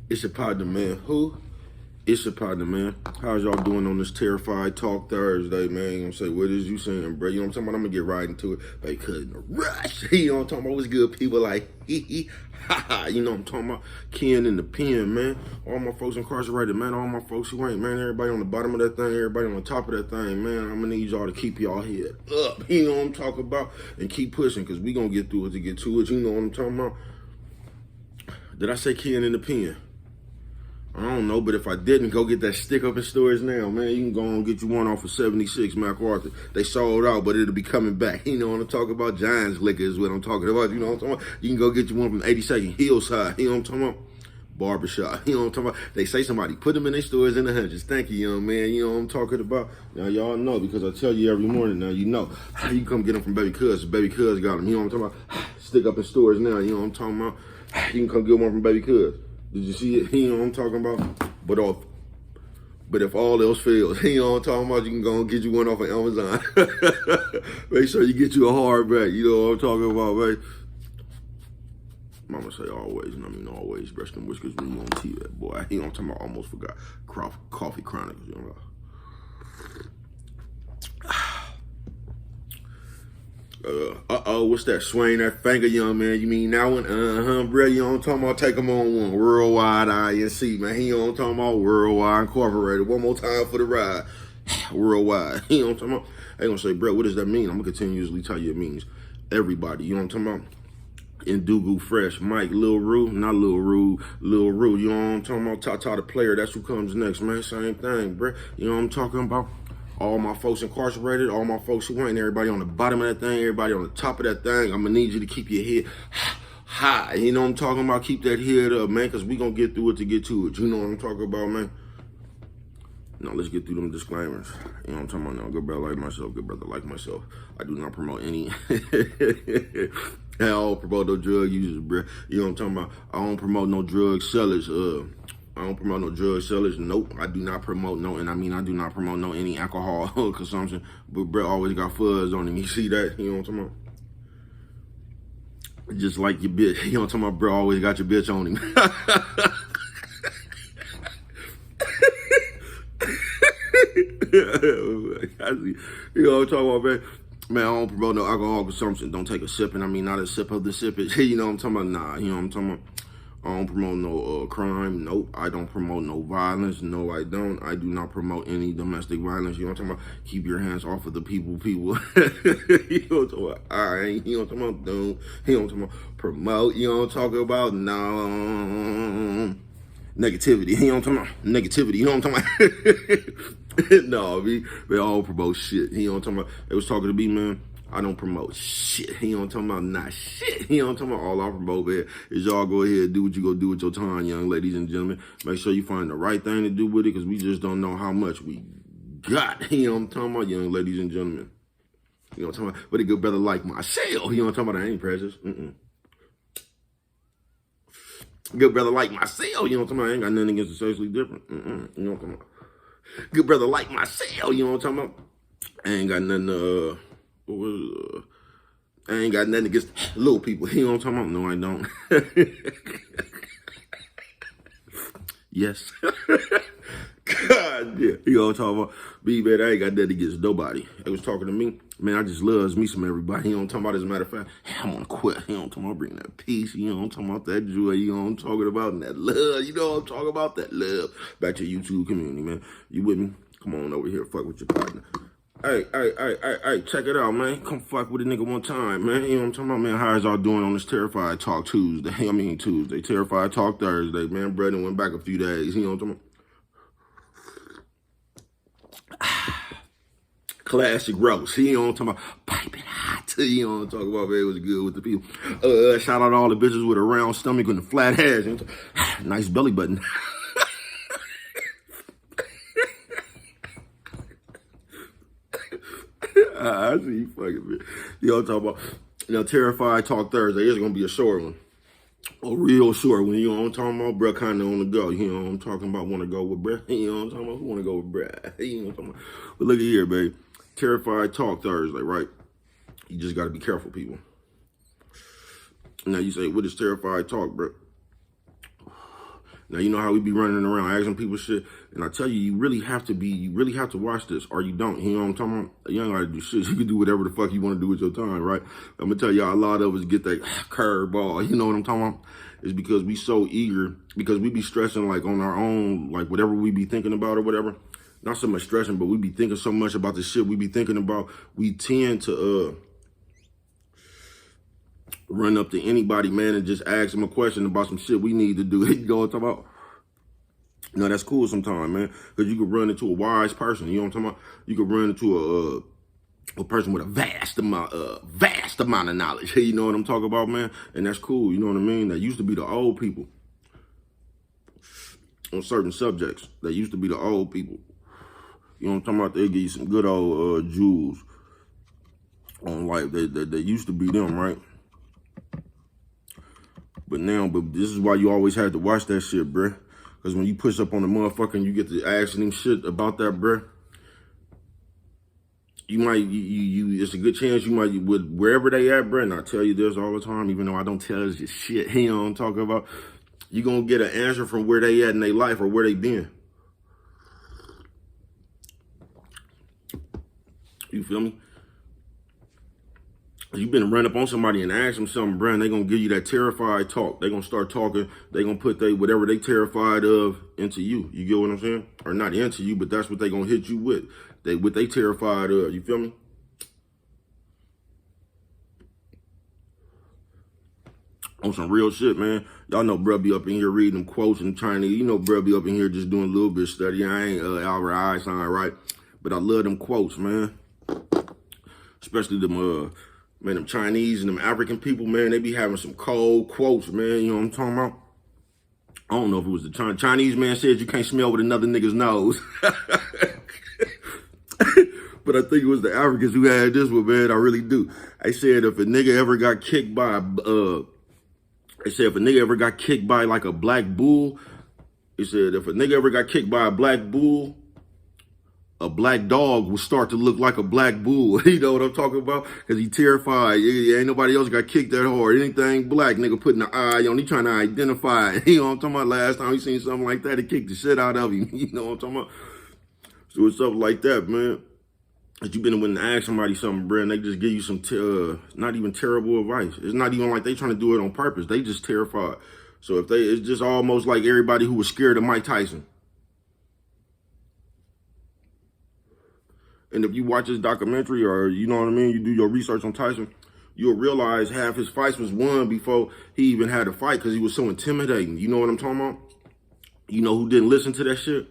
It's your partner, man. Who? It's your partner, man. How's y'all doing on this Terrified Talk Thursday, man? You know what I'm saying? What is you saying, bro? You know what I'm talking about? I'm going to get right into it. Because in the rush. You know what I'm talking about? What's good? People like, hee hee, ha ha. You know what I'm talking about? Ken in the pen, man. All my folks incarcerated, man. All my folks who ain't, man. Everybody on the bottom of that thing. Everybody on the top of that thing, man. I'm going to need y'all to keep y'all head up. You know what I'm talking about? And keep pushing because we going to get through it to get to it. You know what I'm talking about? Did I say Ken in the pen? I don't know, but if I didn't, go get that stick up in stores now, man. You can go and get you one off of 76 MacArthur. They sold out, but it'll be coming back. You know what I'm talking about? Giants liquor is what I'm talking about. You know what I'm talking about? You can go get you one from 82nd Hillside. You know what I'm talking about? Barbershop. You know what I'm talking about? They say somebody put them in their stores in the hundreds. Thank you, young man. You know what I'm talking about? Now, y'all know because I tell you every morning. Now, you know. You come get them from Baby Cuz. Baby Cuz got them. You know what I'm talking about? Stick up in stores now. You know what I'm talking about? You can come get one from Baby Cuz. Did you see it? You know what I'm talking about? But if all else fails, you know what I'm talking about? You can go and get you one off of Amazon. Make sure you get you a hardback. You know what I'm talking about, right? Mama say always, and I mean always. Brush them whiskers when you on TV, boy. You know what I'm talking about? I almost forgot. Coffee Chronicles, you know. What's that? Swing that finger, young man. You mean that one? Bro, you know what I'm talking about? Take them on one. Worldwide INC, man. You know what I'm talking about? Worldwide Incorporated. One more time for the ride. Worldwide. You know what I'm talking about? They gonna say, bro, what does that mean? I'm gonna continuously tell you it means everybody. You know what I'm talking about? Indugu Fresh, Mike, Lil Rue, not Lil Rue, Lil Rue. You know what I'm talking about? Tata the player. That's who comes next, man. Same thing, bro. You know what I'm talking about? All my folks incarcerated, all my folks who ain't, everybody on the bottom of that thing, everybody on the top of that thing. I'm going to need you to keep your head high. You know what I'm talking about? Keep that head up, man, because we going to get through it to get to it. You know what I'm talking about, man? Now, let's get through them disclaimers. You know what I'm talking about now? Good brother like myself, good brother like myself. I do not promote any. I don't promote no drug users, bro. You know what I'm talking about? I don't promote no drug sellers. I don't promote no drug sellers. Nope. I do not promote no, and I mean I do not promote no any alcohol consumption. But bro always got fuzz on him. You see that? You know what I'm talking about? Just like your bitch. You know what I'm talking about? Bro always got your bitch on him. You know what I'm talking about, man? Man, I don't promote no alcohol consumption. Don't take a sip, and I mean not a sip of the sip it. You know what I'm talking about? Nah, you know what I'm talking about? I don't promote no crime. Nope. I don't promote no violence. No, I don't. I do not promote any domestic violence. You know what I'm talking about? Keep your hands off of the people. You know what I'm talking about? I ain't. You know what I'm talking about? Don't. You know what I'm talking about? Promote. You know what I'm talking about? No. Negativity. You know what I'm talking about? Negativity. You know what I'm talking about? No, they all promote shit. You know what I'm talking about? They was talking to me, man. I don't promote shit. You know what I'm talking about? Not shit. You know what I'm talking about? All I promote, man, is y'all go ahead and do what you go do with your time, young ladies and gentlemen. Make sure you find the right thing to do with it because we just don't know how much we got. You know what I'm talking about, young ladies and gentlemen? You know what I'm talking about? But a good brother like myself. You know what I'm talking about? I ain't precious. Good brother like myself. You know what I'm talking about? I ain't got nothing against the sexually different. You know what I'm talking about? Good brother like myself. You know what I'm talking about? I ain't got nothing I ain't got nothing against little people. You know what I'm talking about? No, I don't. Yes. God, yeah. You know what I'm talking about? Me, man, I ain't got nothing against nobody. They was talking to me. Man, I just loves me some everybody. You know what I'm talking about? As a matter of fact, I'm on quit. You know what I'm talking about? Bring that peace. You know what I'm talking about? That joy. You know what I'm talking about? And that love. You know what I'm talking about? That love. Back to YouTube community, man. You with me? Come on over here. Fuck with your partner. Hey, check it out, man. Come fuck with a nigga one time, man. You know what I'm talking about, man? How is y'all doing on this Terrified Talk Tuesday? Tuesday. Terrified Talk Thursday, man. Brendan went back a few days. You know what I'm talking about? Classic roast. You know what I'm talking about? Piping hot. You know what I'm talking about, man? It was good with the people. Shout out to all the bitches with a round stomach and a flat ass. You know nice belly button. I see you fucking man. You know what I'm talking about? You know, Terrified Talk Thursday is going to be a short one. A real short one. You know what I'm talking about? Bruh kind of on the go. You know what I'm talking about? Want to go with bruh? You know what I'm talking about? Who want to go with bruh? You know what I'm talking about? But look at here, babe. Terrified Talk Thursday, right? You just got to be careful, people. Now you say, what is Terrified Talk, bruh? Now, you know how we be running around asking people shit, and I tell you, you really have to watch this, or you don't. You know what I'm talking about? You don't gotta do shit. You can do whatever the fuck you want to do with your time, right? I'm gonna tell y'all, a lot of us get that curveball. You know what I'm talking about? It's because we so eager, because we be stressing like on our own, like whatever we be thinking about or whatever. Not so much stressing, but we be thinking so much about the shit we be thinking about. We tend to run up to anybody, man, and just ask them a question about some shit we need to do. You know what I'm talking about? No, that's cool sometimes, man, because you could run into a wise person. You know what I'm talking about? You could run into a person with a vast amount of knowledge. You know what I'm talking about, man? And that's cool. You know what I mean? That used to be the old people on certain subjects. That used to be the old people. You know what I'm talking about? They give you some good old jewels on life. They used to be them, right? But this is why you always had to watch that shit, bruh. Because when you push up on the motherfucker and you get to asking them shit about that, bruh, you might, it's a good chance you might, wherever they at, bruh, and I tell you this all the time, even though I don't tell you shit, you know what I'm talking about, you gonna get an answer from where they at in their life or where they been. You feel me? You been run up on somebody and ask them something, bruh, and they gonna give you that terrified talk. They gonna start talking. They gonna put whatever they terrified of into you. You get what I'm saying? Or not into you, but that's what they gonna hit you with. What they terrified of. You feel me? On some real shit, man. Y'all know bruh be up in here reading them quotes in Chinese. You know bruh be up in here just doing a little bit of study. I ain't Albert Einstein, right? But I love them quotes, man. Especially them man, them Chinese and them African people, man, they be having some cold quotes, man. You know what I'm talking about? I don't know if it was the Chinese man said you can't smell with another nigga's nose. But I think it was the Africans who had this one, man. I really do. They said if a nigga ever got kicked by, like a black bull, he said if a nigga ever got kicked by a black bull, a black dog will start to look like a black bull. You know what I'm talking about? Because he terrified. Ain't nobody else got kicked that hard. Anything black, nigga putting an eye on, he trying to identify. You know what I'm talking about? Last time he seen something like that, he kicked the shit out of him. You know what I'm talking about? So it's something like that, man. That you been willing to ask somebody something, bro, and they just give you some, not even terrible advice. It's not even like they trying to do it on purpose. They just terrified. So it's just almost like everybody who was scared of Mike Tyson. And if you watch this documentary or, you know what I mean, you do your research on Tyson, you'll realize half his fights was won before he even had a fight because he was so intimidating. You know what I'm talking about? You know who didn't listen to that shit?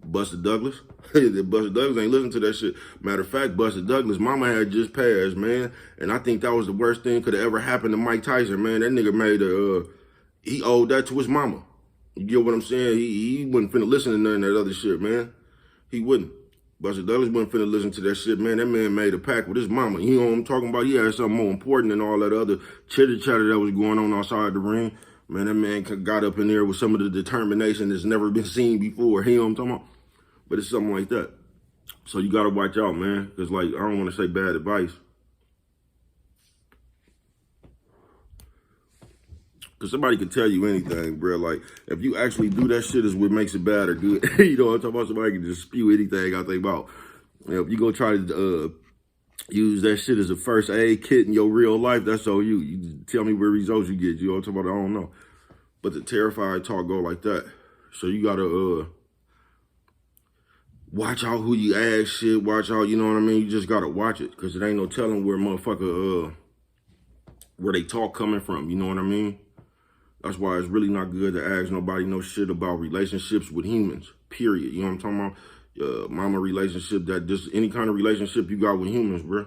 Buster Douglas. Buster Douglas ain't listen to that shit. Matter of fact, Buster Douglas' mama had just passed, man. And I think that was the worst thing could have ever happened to Mike Tyson, man. That nigga he owed that to his mama. You get what I'm saying? He wasn't finna listen to none of that other shit, man. He wouldn't. Buster Douglas wasn't finna listen to that shit, man. That man made a pact with his mama. You know what I'm talking about? He had something more important than all that other chitter-chatter that was going on outside the ring. Man, that man got up in there with some of the determination that's never been seen before. You know what I'm talking about? But it's something like that. So you gotta watch out, man. Because, like, I don't want to say bad advice. Because somebody can tell you anything, bro. Like, if you actually do that shit is what makes it bad or good. You know what I'm talking about? Somebody can just spew anything out their mouth. You know, if you go try to use that shit as a first aid kit in your real life, that's on you. You just tell me where results you get. You know what I'm talking about? I don't know. But the terrified talk go like that. So you gotta watch out who you ask shit. Watch out, you know what I mean? You just gotta watch it. Because it ain't no telling where motherfucker, where they talk coming from. You know what I mean? That's why it's really not good to ask nobody no shit about relationships with humans, period. You know what I'm talking about? Mama relationship, that just any kind of relationship you got with humans, bro.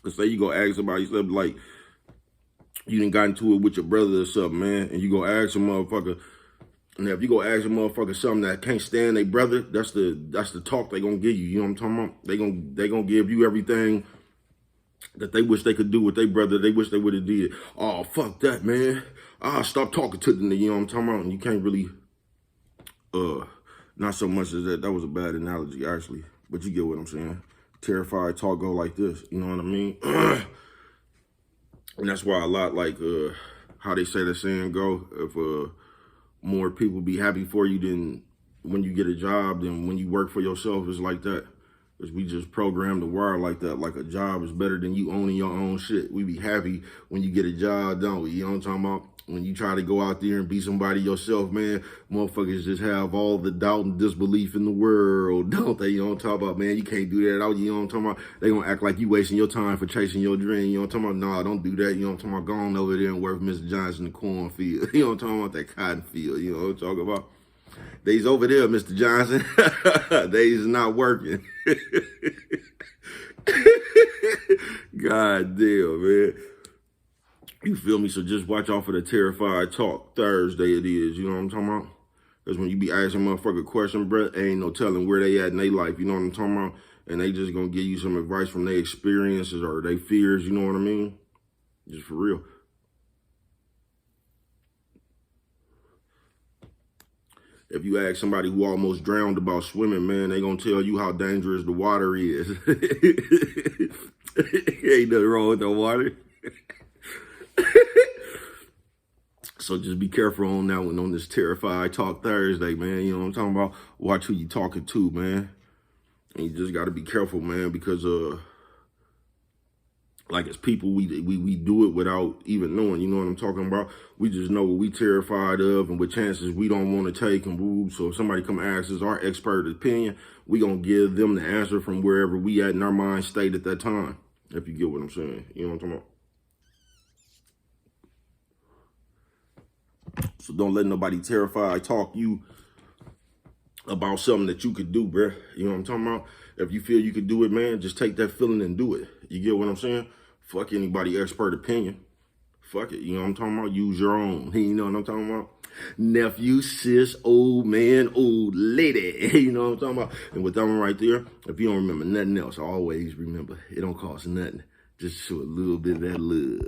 Cause say you go ask somebody something like, you done got into it with your brother or something, man, and you go ask a motherfucker, and if you go ask a motherfucker something that can't stand their brother, that's the talk they gonna give you. You know what I'm talking about? They gonna give you everything that they wish they could do with their brother. They wish they would have did. Oh, fuck that, man. Stop talking to them. You know what I'm talking about? And you can't really, not so much as that. That was a bad analogy, actually. But you get what I'm saying. Terrified talk go like this. You know what I mean? And that's why a lot like how they say that saying go, if more people be happy for you than when you get a job than when you work for yourself, it's like that. Because we just programmed the wire like that, like a job is better than you owning your own shit. We be happy when you get a job, don't we? You know what I'm talking about? When you try to go out there and be somebody yourself, man, motherfuckers just have all the doubt and disbelief in the world, don't they? You know what I'm talking about, man? You can't do that out. You know what I'm talking about? They gonna act like you wasting your time for chasing your dream. You know what I'm talking about? Nah, don't do that. You know what I'm talking about? Go on over there and work for Mr. Johnson in the cornfield. You know what I'm talking about? That cotton field. You know what I'm talking about? They's over there, Mr. Johnson. They's not working. God damn, man. You feel me? So just watch out for the Terrified Talk Thursday it is. You know what I'm talking about? Because when you be asking motherfucker questions, bruh, ain't no telling where they at in their life. You know what I'm talking about? And they just gonna give you some advice from their experiences or their fears. You know what I mean? Just for real. If you ask somebody who almost drowned about swimming, man, they gonna tell you how dangerous the water is. Ain't nothing wrong with the water. So just be careful on that one on this Terrified Talk Thursday, man. You know what I'm talking about? Watch who you talking to, man. And you just gotta be careful, man, because like as people, we do it without even knowing, you know what I'm talking about? We just know what we terrified of and what chances we don't want to take and woo. So if somebody come ask us our expert opinion, we gonna give them the answer from wherever we at in our mind state at that time. If you get what I'm saying, you know what I'm talking about? So don't let nobody terrified talk you about something that you could do, bruh. You know what I'm talking about? If you feel you could do it, man, just take that feeling and do it. You get what I'm saying? Fuck anybody expert opinion. Fuck it. You know what I'm talking about? Use your own. You know what I'm talking about? Nephew, sis, old man, old lady. You know what I'm talking about? And with that one right there, if you don't remember nothing else, always remember, it don't cost nothing. Just show a little bit of that love.